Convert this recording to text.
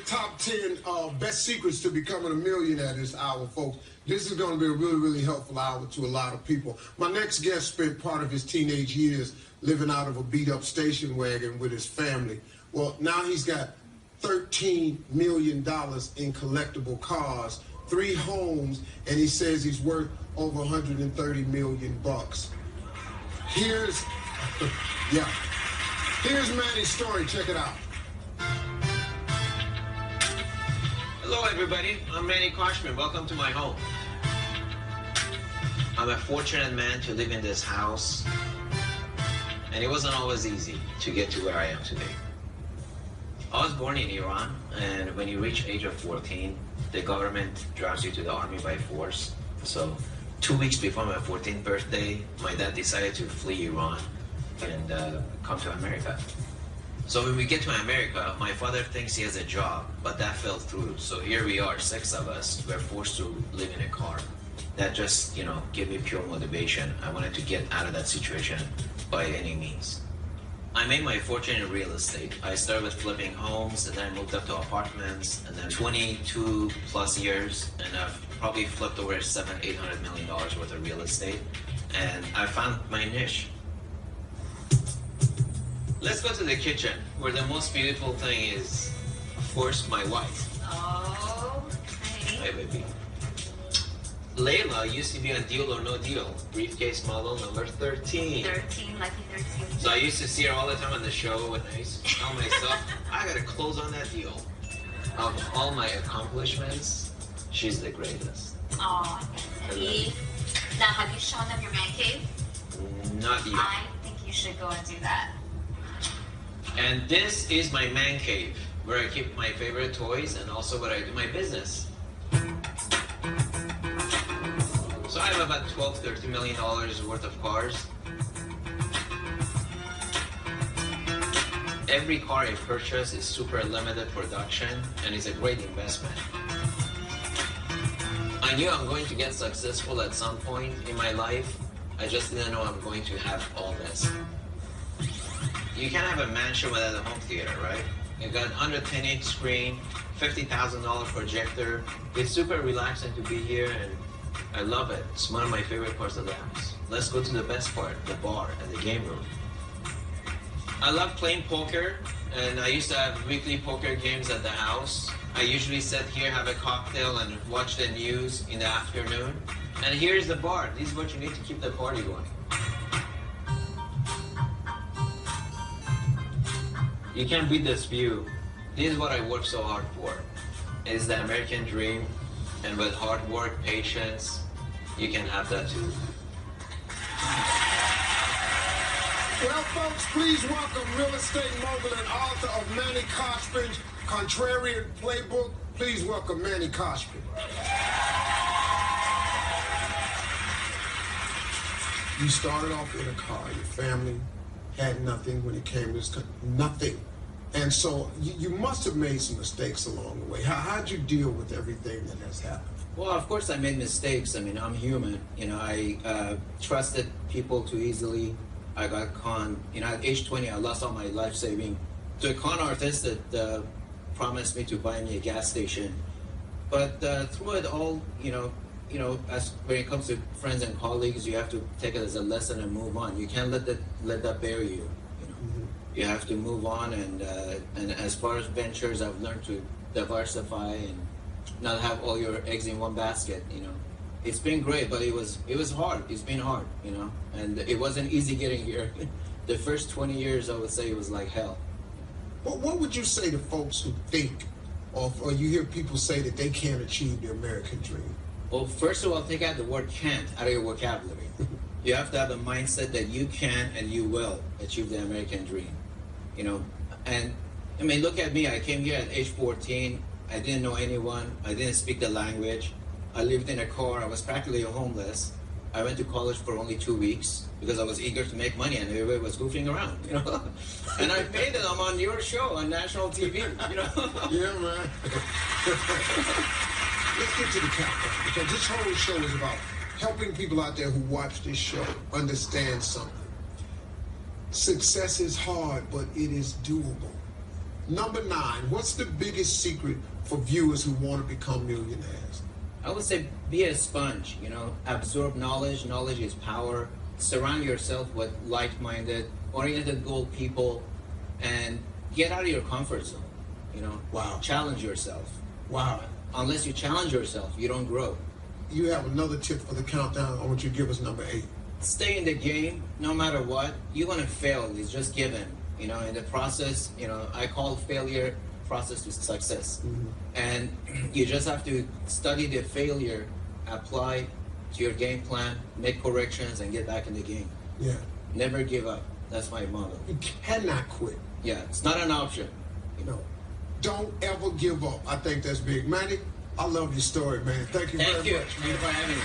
top 10 best secrets to becoming a millionaire this hour, folks. This is going to be a really, really helpful hour to a lot of people. My next guest spent part of his teenage years living out of a beat-up station wagon with his family. Well, now he's got $13 million in collectible cars, 3 homes, and he says he's worth over 130 million bucks. Here's Manny's story. Check it out. Hello, everybody. I'm Manny Khoshbin. Welcome to my home. I'm a fortunate man to live in this house, and it wasn't always easy to get to where I am today. I was born in Iran, and when you reach age of 14, the government drives you to the army by force. So 2 weeks before my 14th birthday, my dad decided to flee Iran and come to America. So when we get to America, my father thinks he has a job, but that fell through. So here we are, 6 of us. We're forced to live in a car. That just, gave me pure motivation. I wanted to get out of that situation by any means. I made my fortune in real estate. I started with flipping homes, and then I moved up to apartments, and then 22 plus years, and I've probably flipped over $700-800 million worth of real estate, and I found my niche. Let's go to the kitchen, where the most beautiful thing is, of course, my wife. Oh, hey. Hi, baby. Layla used to be on Deal or No Deal, briefcase model number 13. 13, lucky 13. So I used to see her all the time on the show, and I used to tell myself, I gotta close on that deal. Of all my accomplishments, she's the greatest. Oh, Eddie. Now, have you shown them your man cave? Not yet. I think you should go and do that. And this is my man cave, where I keep my favorite toys and also where I do my business. So I have about $12-13 million worth of cars. Every car I purchase is super limited production and is a great investment. I knew I'm going to get successful at some point in my life. I just didn't know I'm going to have all this. You can't have a mansion without a home theater, right? You've got 110-inch screen, $50,000 projector. It's super relaxing to be here, and I love it. It's one of my favorite parts of the house. Let's go to the best part, the bar and the game room. I love playing poker, and I used to have weekly poker games at the house. I usually sit here, have a cocktail, and watch the news in the afternoon. And here's the bar. This is what you need to keep the party going. You can't beat this view. This is what I work so hard for. It is the American dream, and with hard work, patience, you can have that too. Well, folks, please welcome real estate mogul and author of Manny Khoshbin's Contrarian Playbook. Please welcome Manny Khoshbin. You started off in a car. Your family had nothing when it came to this country. Nothing. And so you must have made some mistakes along the way. How'd you deal with everything that has happened? Well, of course I made mistakes. I mean, I'm human. I trusted people too easily. I got conned. At age 20, I lost all my life saving to a con artist that promised me to buy me a gas station. But through it all, as when it comes to friends and colleagues, you have to take it as a lesson and move on. You can't let that bury you. You have to move on, and as far as ventures, I've learned to diversify and not have all your eggs in one basket. It's been great, but it was hard. It's been hard, and it wasn't easy getting here. The first 20 years, I would say, it was like hell. Well, what would you say to folks who think, or you hear people say that they can't achieve the American dream? Well, first of all, take out the word can't out of your vocabulary. You have to have a mindset that you can and you will achieve the American dream. And I mean, look at me. I came here at age 14. I didn't know anyone. I didn't speak the language. I lived in a car. I was practically homeless. I went to college for only 2 weeks because I was eager to make money, and everybody was goofing around, And I made it. I'm on your show on national TV, Yeah, man. Let's get to the countdown, because this whole show is about helping people out there who watch this show understand something. Success is hard, but it is doable. Number 9, what's the biggest secret for viewers who want to become millionaires? I would say be a sponge, you know, absorb knowledge. Knowledge is power. Surround yourself with like-minded, oriented goal people, and get out of your comfort zone, you know. Wow. Challenge yourself. Wow. Unless you challenge yourself, you don't grow. You have another tip for the countdown. I want you to give us number 8. Stay in the game, no matter what. You're going to fail. It's just given. You know, in the process, you know, I call failure process to success. Mm-hmm. And you just have to study the failure, apply to your game plan, make corrections, and get back in the game. Yeah. Never give up. That's my motto. You cannot quit. Yeah, it's not an option. You know, don't ever give up. I think that's big. Manny, I love your story, man. Thank you very much. Thank you for having me.